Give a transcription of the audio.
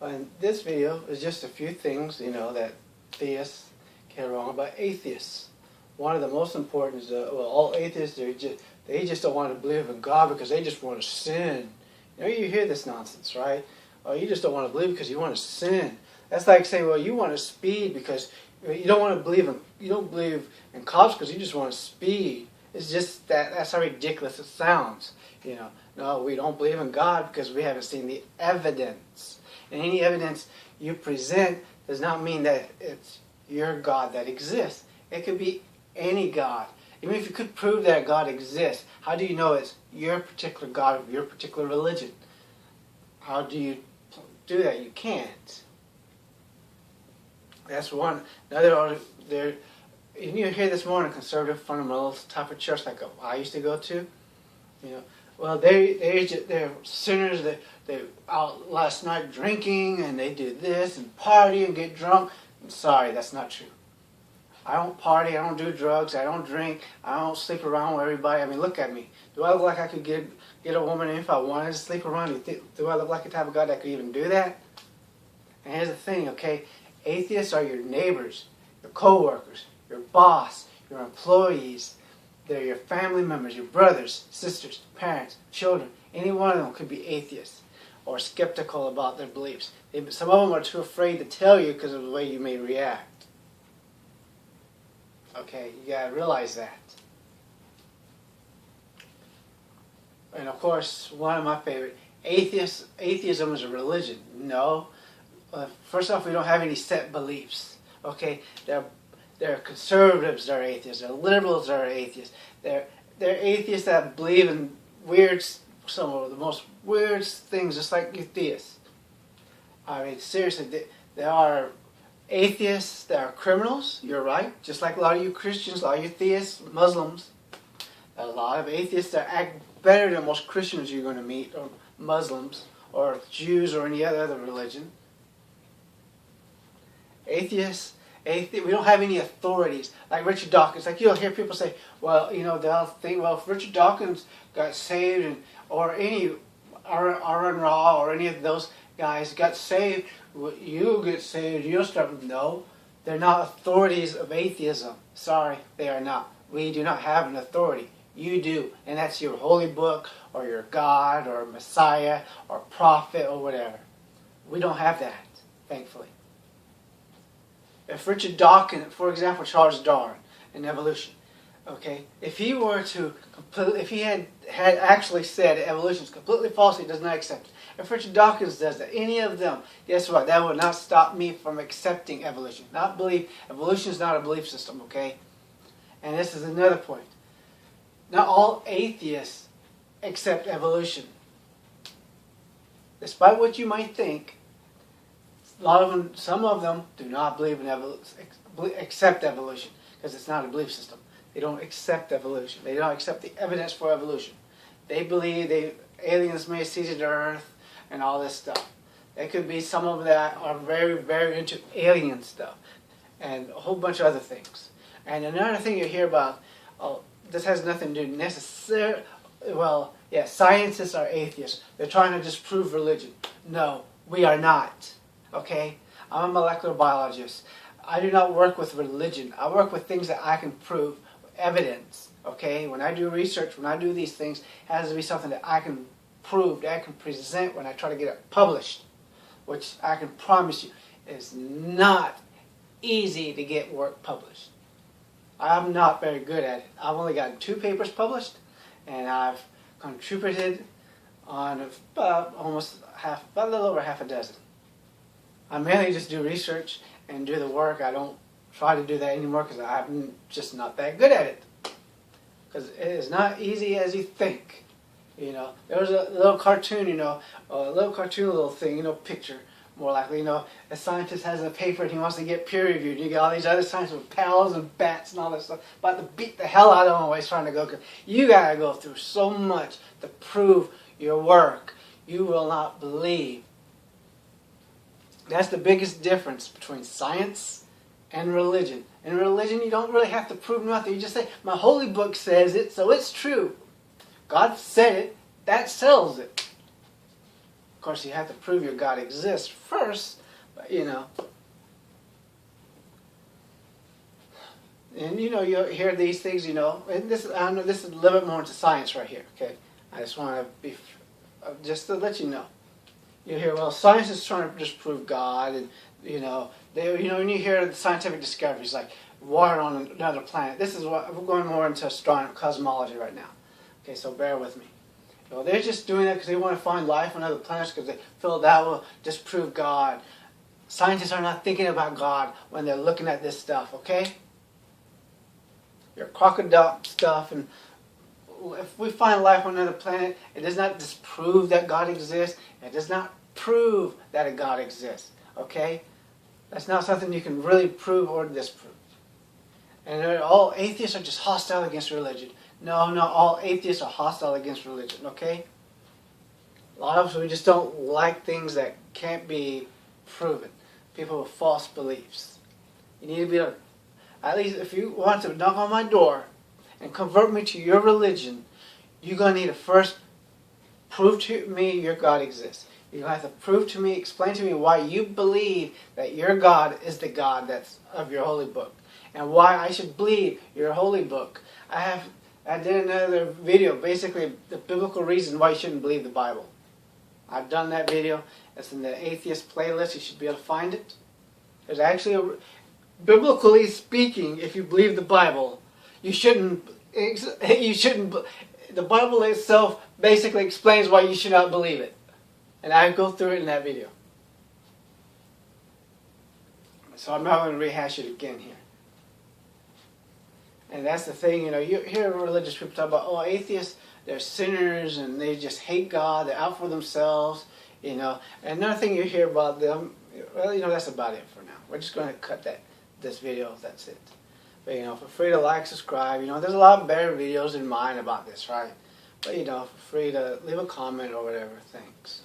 And this video is just a few things, that theists get wrong about atheists. One of the most important is all atheists, they just don't want to believe in God because they just want to sin. You hear this nonsense, right? Oh, you just don't want to believe because you want to sin. That's like saying, well, you want to speed because you don't want to believe in cops because you just want to speed. It's just that's how ridiculous it sounds. No, we don't believe in God because we haven't seen the evidence. And any evidence you present does not mean that it's your God that exists. It could be any God. Even if you could prove that God exists, how do you know it's your particular God of your particular religion? How do you do that? You can't. That's one. Another, you hear this more in a conservative fundamentalist type of church like I used to go to. Well, they're sinners. They're out last night drinking and they do this and party and get drunk. I'm sorry, that's not true. I don't party. I don't do drugs. I don't drink. I don't sleep around with everybody. I mean, look at me. Do I look like I could get a woman in if I wanted to sleep around? Do I look like the type of guy that could even do that? And here's the thing, okay? Atheists are your neighbors, your co-workers, your boss, your employees. They're your family members, your brothers, sisters, parents, children. Any one of them could be atheists or skeptical about their beliefs. Some of them are too afraid to tell you because of the way you may react. Okay, you gotta realize that. And of course, one of my favorite, atheism is a religion. No. First off, we don't have any set beliefs. Okay, there are conservatives that are atheists. There are liberals that are atheists. There are atheists that believe in some of the most weird things, just like you theists. I mean, seriously, there are atheists that are criminals. You're right. Just like a lot of you Christians, a lot of you theists, Muslims. There are a lot of atheists that act better than most Christians you're going to meet, or Muslims, or Jews, or any other religion. Atheists, we don't have any authorities. Like Richard Dawkins. Like you'll hear people say, well, they'll think, well, if Richard Dawkins got saved, or any Aaron Ra or any of those guys got saved, you get saved, you'll start. No, they're not authorities of atheism. Sorry, they are not. We do not have an authority. You do, and that's your holy book, or your God, or Messiah, or prophet, or whatever. We don't have that, thankfully. If Richard Dawkins, for example, Charles Darwin in evolution, okay, if he were to if he had actually said evolution is completely false, he does not accept it. If Richard Dawkins does that, any of them, guess what? That would not stop me from accepting evolution. Evolution is not a belief system, okay? And this is another point. Not all atheists accept evolution. Despite what you might think, some of them do not believe in accept evolution because it's not a belief system. They don't accept evolution. They don't accept the evidence for evolution. They believe aliens may have seeded the earth and all this stuff. There could be some of them that are very, very into alien stuff and a whole bunch of other things. And another thing you hear about, this has nothing to do necessarily, well, yeah, scientists are atheists. They're trying to disprove religion. No, we are not. Okay? I'm a molecular biologist. I do not work with religion. I work with things that I can prove, evidence. Okay? When I do research, when I do these things, it has to be something that I can prove, that I can present when I try to get it published, which I can promise you is not easy to get work published. I'm not very good at it. I've only gotten 2 papers published, and I've contributed on about a little over half a dozen. I mainly just do research and do the work. I don't try to do that anymore because I'm just not that good at it. Because it is not easy as you think. There was a little cartoon, a little thing, picture, more likely, a scientist has a paper and he wants to get peer reviewed. You get all these other scientists with pals and bats and all that stuff, about to beat the hell out of them while he's trying to go. You gotta go through so much to prove your work. You will not believe. That's the biggest difference between science and religion. In religion, you don't really have to prove nothing. You just say, my holy book says it, so it's true. God said it, that settles it. course, you have to prove your God exists first, but, you know. And, you know, you hear these things, you know, and this, I know this is a little bit more into science right here, okay? I just want to be, just to let you know. You hear, well, science is trying to disprove God, and, you know, when you hear the scientific discoveries, like water on another planet, this is what, we're going more into astronomy, cosmology right now. Okay, so bear with me. Well, they're just doing that because they want to find life on other planets because they feel that will disprove God. Scientists are not thinking about God when they're looking at this stuff, okay? Your crocodile stuff, and if we find life on another planet, it does not disprove that God exists. It does not prove that a God exists, okay? That's not something you can really prove or disprove. And all atheists are just hostile against religion. No, not all atheists are hostile against religion, okay? A lot of us, we just don't like things that can't be proven. People with false beliefs. You need to be able to, at least if you want to knock on my door and convert me to your religion, you're going to need to first prove to me your God exists. You have to prove to me, explain to me why you believe that your God is the God that's of your holy book. And why I should believe your holy book. I did another video, basically the biblical reason why you shouldn't believe the Bible. I've done that video. It's in the atheist playlist. You should be able to find it. There's actually, biblically speaking, if you believe the Bible, you shouldn't, the Bible itself basically explains why you should not believe it. And I go through it in that video. So I'm not going to rehash it again here. And that's the thing, you know, you hear religious people talk about, oh, atheists, they're sinners and they just hate God, they're out for themselves, you know. And another thing you hear about them, well, you know, that's about it for now. We're just going to cut this video, that's it. But, you know, feel free to like, subscribe, you know, there's a lot of better videos in mine about this, right? But, you know, feel free to leave a comment or whatever. Thanks.